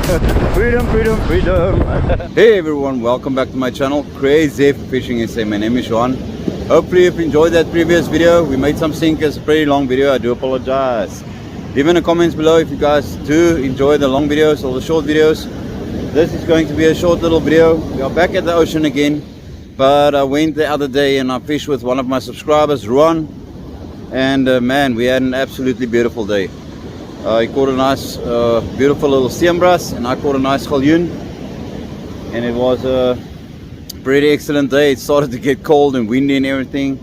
Freedom, freedom, freedom. Hey everyone, welcome back to my channel, Crazy Fishing SA. My name is Juan. Hopefully you've enjoyed that previous video. We made some sinkers, a pretty long video. I do apologize. Leave in the comments below if you guys do enjoy the long videos or the short videos. This is going to be a short little video. We are back at the ocean again, but I went the other day and I fished with one of my subscribers, Ruan, and man, we had an absolutely beautiful day. He caught a nice beautiful little steenbras and I caught a nice galjoen, and it was a pretty excellent day. It started to get cold and windy and everything,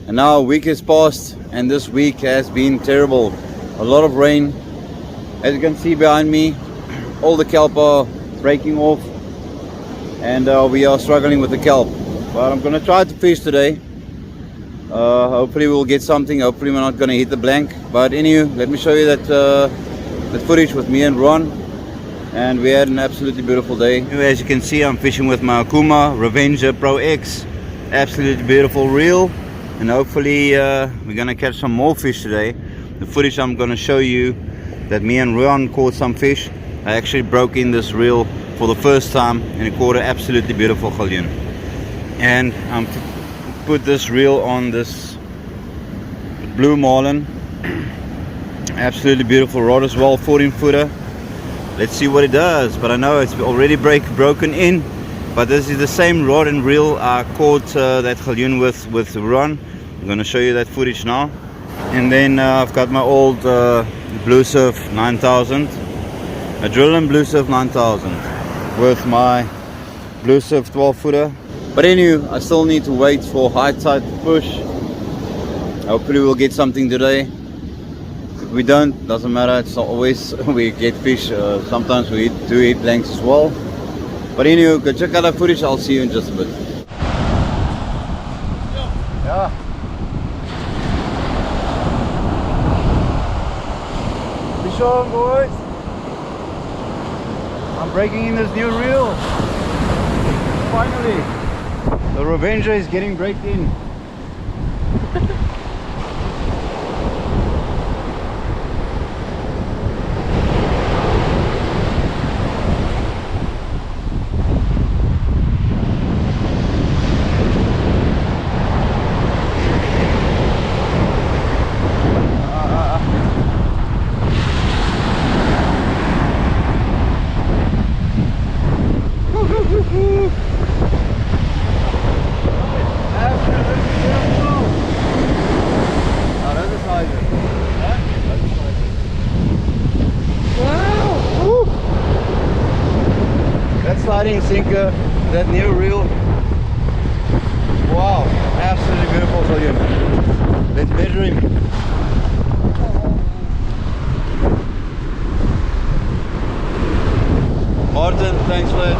and now a week has passed and this week has been terrible. A lot of rain. As you can see behind me, all the kelp are breaking off and we are struggling with the kelp, but I'm gonna try to fish today. Hopefully we'll get something. Hopefully we're not gonna hit the blank, but anyway, let me show you that footage with me and Ron, and we had an absolutely beautiful day. Anyway, as you can see, I'm fishing with my Akuma Revenger Pro X. Absolutely beautiful reel, and hopefully we're gonna catch some more fish today. The footage I'm gonna show you that me and Ron caught some fish. I actually broke in this reel for the first time and it caught an absolutely beautiful galjoen. And I'm put this reel on this blue marlin. Absolutely beautiful rod as well, 14 footer. Let's see what it does. But I know it's already broken in, but this is the same rod and reel I caught that galjoen with Ron. I'm going to show you that footage now. And then I've got my old Blue Surf 9000, a Drillin Blue Surf 9000 with my Blue Surf 12 footer. But anyway, I still need to wait for high tide to push. Hopefully we'll get something today. If we don't, doesn't matter. It's not always we get fish. Sometimes we do eat blanks as well. But anyway, go check out that footage. I'll see you in just a bit. Yeah. Fish on, boys. I'm breaking in this new reel. Finally. The Revenger is getting braked in. Sliding sinker, that new reel. Wow, absolutely beautiful galjoen. Let's measure him. Martin, thanks for that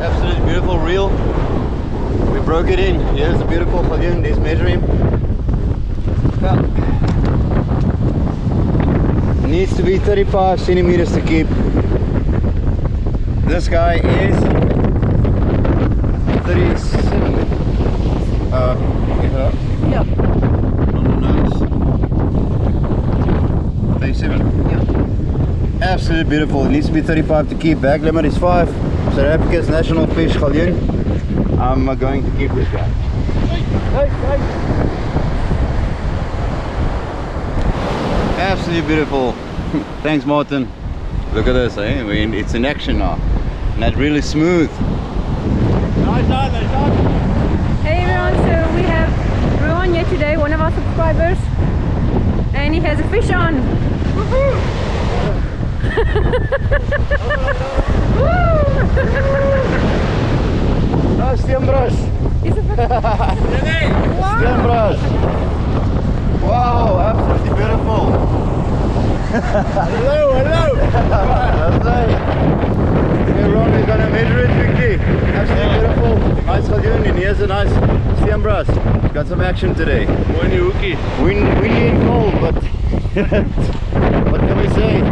absolutely beautiful reel. We broke it in. Here's the beautiful galjoen. Let's measure him. Yeah. Needs to be 35 centimeters to keep. This guy is 37. Yeah. On the nose. 37. Yeah. Absolutely beautiful. It needs to be 35 to keep. Bag limit is 5. South Africa's national fish galjoen. I'm going to keep this guy. Hey. Absolutely beautiful. Thanks, Martin. Look at this, eh? It's in action now. And that's really smooth. Hey everyone, so we have Ruan here today, one of our subscribers, and he has a fish on. Oh, steenbras. Steenbras. Wow, absolutely beautiful. Hello. That's right. Okay, Ron, we're gonna measure it quickly. Absolutely beautiful. Nice galjoen, and here's a nice steenbras. Got some action today. Windy hookie. Windy and cold, but what can we say?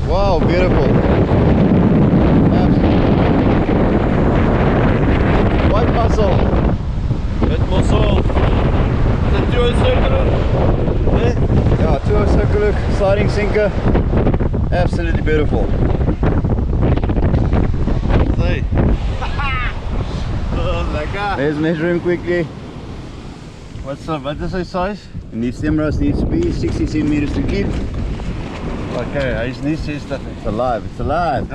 Wow, beautiful. Absolutely. White mussel. Met mussel. The 2 circular. Yeah, 2 circular sliding sinker. Absolutely beautiful. Let's measure him quickly. What is his size? And these stemras needs to be 60 centimeters to keep. Okay, hij is niet 60. It's alive, it's alive.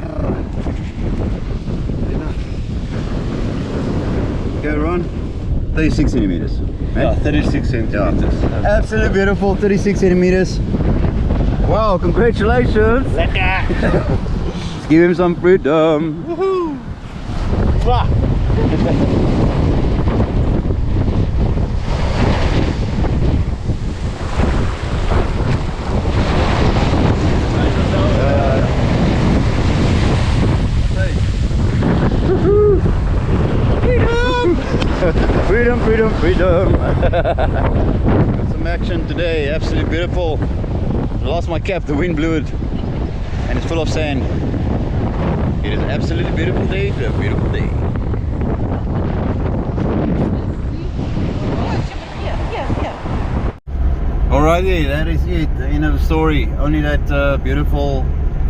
Okay, Ron. 36 centimeters. Ja, 36 centimeters. Yeah. Absolutely beautiful, 36 centimeters. Wow, congratulations. Lekker! Let's give him some freedom. Woehoe! Mwah! Freedom, freedom, freedom. Got some action today, absolutely beautiful. I lost my cap, the wind blew it, and it's full of sand. It is an absolutely beautiful day, a beautiful day. Alrighty, that is it, the end of the story. Only that beautiful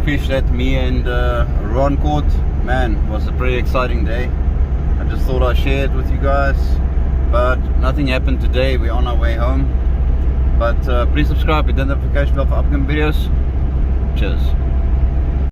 fish that me and Ron caught. Man, it was a pretty exciting day. I just thought I'd share it with you guys, but nothing happened today. We're on our way home, but please subscribe, hit the notification bell for upcoming videos. Cheers.